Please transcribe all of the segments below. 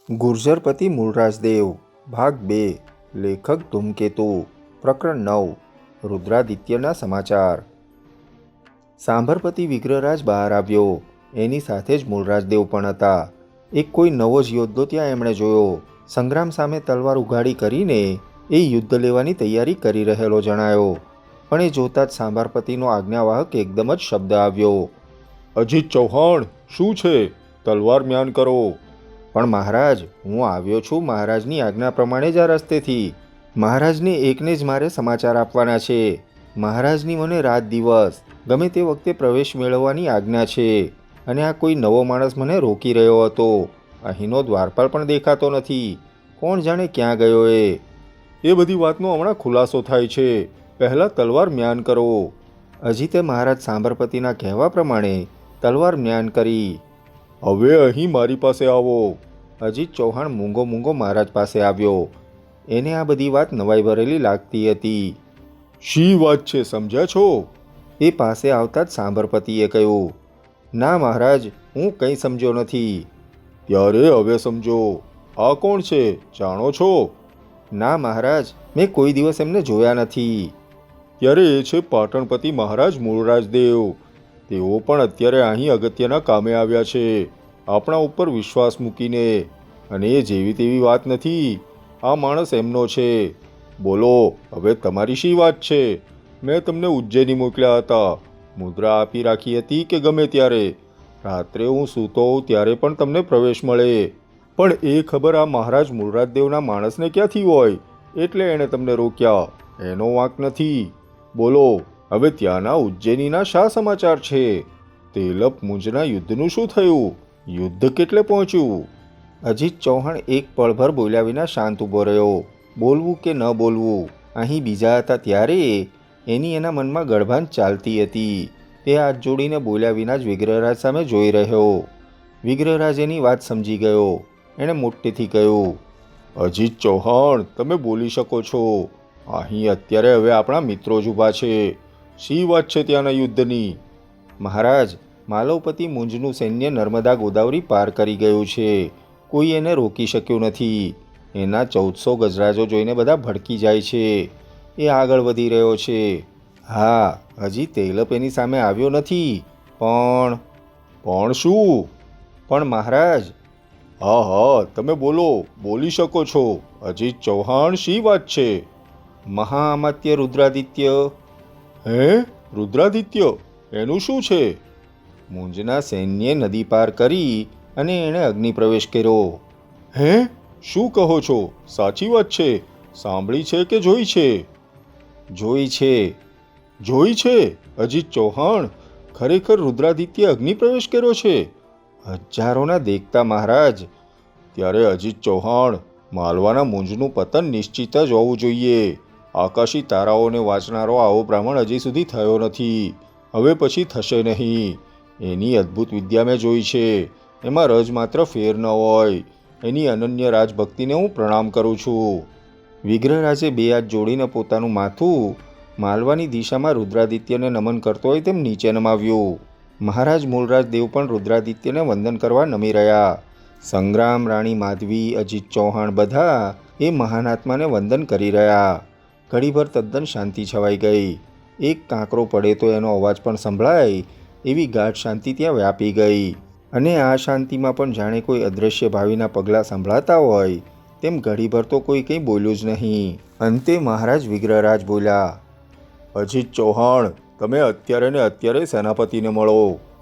ગુર્જરપતિ મૂળરાજદેવ ભાગ 2 લેખક ધૂમકેતુ પ્રકરણ 9 રુદ્રાદિત્યના સમાચાર। સાંભરપતિ વિગ્રહરાજ બહાર આવ્યો। એની સાથે જ મૂળરાજદેવ પણ હતા। એક કોઈ નવો જ યોદ્ધો ત્યાં એમણે જોયો। સંગ્રામ સામે તલવાર ઉઘાડી કરીને એ યુદ્ધ લેવાની તૈયારી કરી રહેલો જણાયો। પણ એ જોતાં જ સાંભરપતિનો આજ્ઞાવાહક એકદમ જ શબ્દ આવ્યો, અજીત ચૌહાણ, શું છે? તલવાર મ્યાન કરો। પણ મહારાજ, હું આવ્યો છું મહારાજની આજ્ઞા પ્રમાણે જ આ રસ્તેથી। મહારાજને એકને જ મારે સમાચાર આપવાના છે। મહારાજની મને રાત દિવસ ગમે તે વખતે પ્રવેશ મેળવવાની આજ્ઞા છે, અને આ કોઈ નવો માણસ મને રોકી રહ્યો હતો। અહીંનો દ્વારપાલ પણ દેખાતો નથી। કોણ જાણે ક્યાં ગયો એ બધી વાતનો હમણાં ખુલાસો થાય છે। પહેલાં તલવાર મ્યાન કરો। અજીતે મહારાજ સાંભરપતિના કહેવા પ્રમાણે તલવાર મ્યાન કરી। હવે અહીં મારી પાસે આવો। અજીત ચૌહાણ મૂંગો મૂંગો મહારાજ પાસે આવ્યો। એને આ બધી વાત નવાઈ ભરેલી લાગતી હતી। શી વાત છે, સમજ્યા છો? એ પાસે આવતા જ સાંભરપતિએ કહ્યું, ના મહારાજ, હું કંઈ સમજ્યો નથી। ત્યારે હવે સમજો। આ કોણ છે, જાણો છો? ના મહારાજ, મેં કોઈ દિવસ એમને જોયા નથી। ત્યારે એ છે પાટણપતિ મહારાજ મૂળરાજદેવ। તેઓ પણ અત્યારે અહીં અગત્યના કામે આવ્યા છે, આપણા ઉપર વિશ્વાસ મૂકીને। અને એ જેવી તેવી વાત નથી, આ માણસ એમનો છે। બોલો, હવે તમારી શી વાત છે? મેં તમને ઉજ્જૈની મોકલ્યા હતા, મુદ્રા આપી રાખી હતી કે ગમે ત્યારે રાત્રે હું સૂતો હોઉં ત્યારે પણ તમને પ્રવેશ મળે। પણ એ ખબર આ મહારાજ મૂળરાજદેવના માણસને ક્યાંથી હોય, એટલે એણે તમને રોક્યા। એનો વાંક નથી। બોલો, હવે ત્યાંના ઉજ્જૈનીના શા સમાચાર છે? તેલપમુંજના યુદ્ધનું શું થયું? યુદ્ધ કેટલે પહોંચ્યું? અજીત ચૌહાણ એક પળભર બોલ્યા વિના શાંત ઊભો રહ્યો। બોલવું કે ન બોલવું, અહીં બીજા હતા ત્યારે એની એના મનમાં ગડભાન ચાલતી હતી। તે હાથ જોડીને બોલ્યા વિના જ વિગ્રહરાજ સામે જોઈ રહ્યો। વિગ્રહરાજ એની વાત સમજી ગયો। એણે મોટેથી કહ્યું, અજીત ચૌહાણ, તમે બોલી શકો છો। અહીં અત્યારે હવે આપણા મિત્રો જ ઊભા છે। શી વાત છે ત્યાંના યુદ્ધની? મહારાજ, માલવપતિ મુંજનું સૈન્ય નર્મદા ગોદાવરી પાર કરી ગયું છે। કોઈ એને રોકી શક્યું નથી। એના 1400 ગજરાજો જોઈને બધા ભડકી જાય છે। એ આગળ વધી રહ્યો છે। હા, હજી તેલપ એની સામે આવ્યો નથી, પણ શું? પણ મહારાજ। હા હા, તમે બોલો, બોલી શકો છો। અજીત ચૌહાણ, શી વાત છે? મહાઅમાત્ય રુદ્રાદિત્ય। હે? રુદ્રાદિત્ય? એનું શું છે? મુંજના સૈન્યે નદી પાર કરી અને એણે અગ્નિ પ્રવેશ કર્યો। હે? શું કહો છો? સાચી વાત છે? સાંભળી છે કે જોઈ છે? જોઈ છે। જોઈ છે? અજીત ચૌહાણ, ખરેખર રુદ્રાદિત્ય અગ્નિ પ્રવેશ કર્યો છે? હજારોના દેખતા મહારાજ। ત્યારે અજીત ચૌહાણ, માલવાના મુંજનું પતન નિશ્ચિત જ હોવું જોઈએ। આકાશી તારાઓને વાંચનારો આવો બ્રાહ્મણ હજી સુધી થયો નથી, હવે પછી થશે નહીં। એની અદ્ભુત વિદ્યા મેં જોઈ છે, એમાં રજ માત્ર ફેર ન હોય। એની અનન્ય રાજભક્તિને હું પ્રણામ કરું છું। વિગ્રહરાજે બે હાથ જોડીને પોતાનું માથું માલવાની દિશામાં રુદ્રાદિત્યને નમન કરતો હોય તેમ નીચે નમાવ્યું। મહારાજ મૂળરાજદેવ પણ રુદ્રાદિત્યને વંદન કરવા નમી રહ્યા। સંગ્રામ, રાણી માધવી, અજીત ચૌહાણ બધા એ મહાનાત્માને વંદન કરી રહ્યા। ઘડીભર તદ્દન શાંતિ છવાઈ ગઈ। એક કાંકરો પડે તો એનો અવાજ પણ સંભળાય એવી ગાઢ શાંતિ ત્યાં વ્યાપી ગઈ। અને આ શાંતિમાં પણ જાણે કોઈ અદૃશ્ય ભાવિના પગલાં સંભળાતા હોય તેમ ઘડીભર તો કોઈ કંઈ બોલ્યું જ નહીં। અંતે મહારાજ વિગ્રહરાજ બોલ્યા, અજીત ચૌહાણ, તમે અત્યારે ને અત્યારે સેનાપતિને મળો।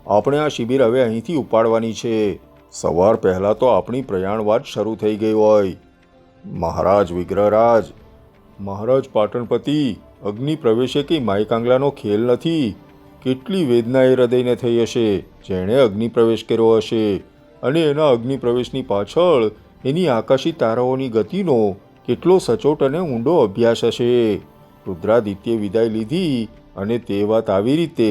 આપણે આ શિબિર હવે અહીંથી ઉપાડવાની છે। સવાર પહેલાં તો આપણી પ્રયાણવાટ શરૂ થઈ ગઈ હોય। મહારાજ વિગ્રહરાજ, મહારાજ પાટણપતિ, અગ્નિ પ્રવેશે કંઈ માયકાંગલાનો ખેલ નથી। કેટલી વેદના એ હૃદયને થઈ હશે જેણે અગ્નિ પ્રવેશ કર્યો હશે, અને એના અગ્નિ પ્રવેશની પાછળ એની આકાશી તારાઓની ગતિનો કેટલો સચોટ અને ઊંડો અભ્યાસ હશે। રુદ્રાદિત્યે વિદાય લીધી અને તે વાત આવી રીતે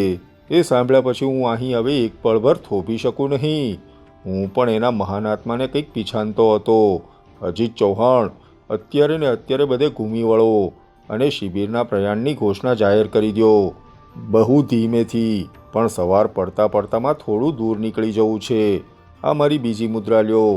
એ સાંભળ્યા પછી હું અહીં હવે એક પળભર થોભી શકું નહીં। હું પણ એના મહાન આત્માને કંઈક પીછાનતો હતો। અજીત ચૌહાણ, અત્યારે ને અત્યારે બધે ઘૂમી વળો અને શિબિરના પ્રયાણની ઘોષણા જાહેર કરી દો। બહુ ધીમેથી, પણ સવાર પડતા પડતામાં થોડું દૂર નીકળી જવું છે। આ મારી બીજી મુદ્રા લ્યો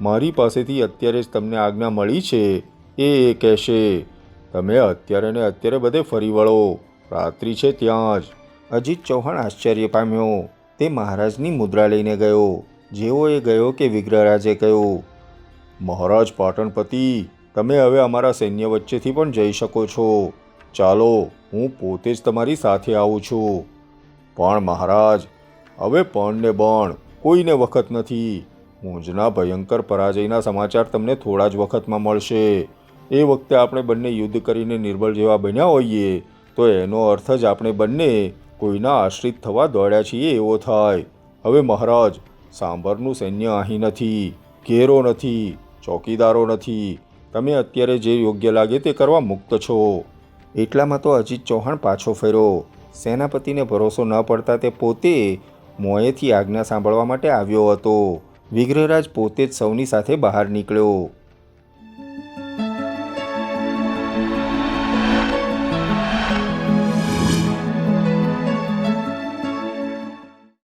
મારી પાસેથી અત્યારે જ તમને આજ્ઞા મળી છે એ કહેશે. તમે અત્યારે ને અત્યારે બધે ફરી વળો, રાત્રિ છે ત્યાં જ. અજીત ચૌહાણ આશ્ચર્ય પામ્યો. તે મહારાજની મુદ્રા લઈને ગયો. જેવો એ ગયો કે વિગ્રહરાજે કહ્યું, મહારાજ પાટણપતિ, તમે હવે અમારા સૈન્ય વચ્ચેથી પણ જઈ શકો છો. ચાલો, હું પોતે જ તમારી સાથે આવું છું. પણ મહારાજ, હવે પણ ને બણ કોઈને વખત નથી. ઊંઝના ભયંકર પરાજયના સમાચાર તમને થોડા જ વખતમાં મળશે. એ વખતે આપણે બંને યુદ્ધ કરીને નિર્બળ જેવા બન્યા હોઈએ તો એનો અર્થ જ આપણે બંને કોઈના આશ્રિત થવા દોડ્યા છીએ એવો થાય. હવે મહારાજ, સાંભરનું સૈન્ય અહીં નથી, ઘેરો નથી, ચોકીદારો નથી. તમે અત્યારે જે યોગ્ય લાગે તે કરવા મુક્ત છો. એટલામાં તો અજીત ચૌહાણ પાછો ફર્યો. સેનાપતિને ભરોસો ન પડતા તે પોતે મોંએથી આજ્ઞા સાંભળવા માટે આવ્યો હતો. વિગ્રહરાજ પોતે જ સૌની સાથે બહાર નીકળ્યો.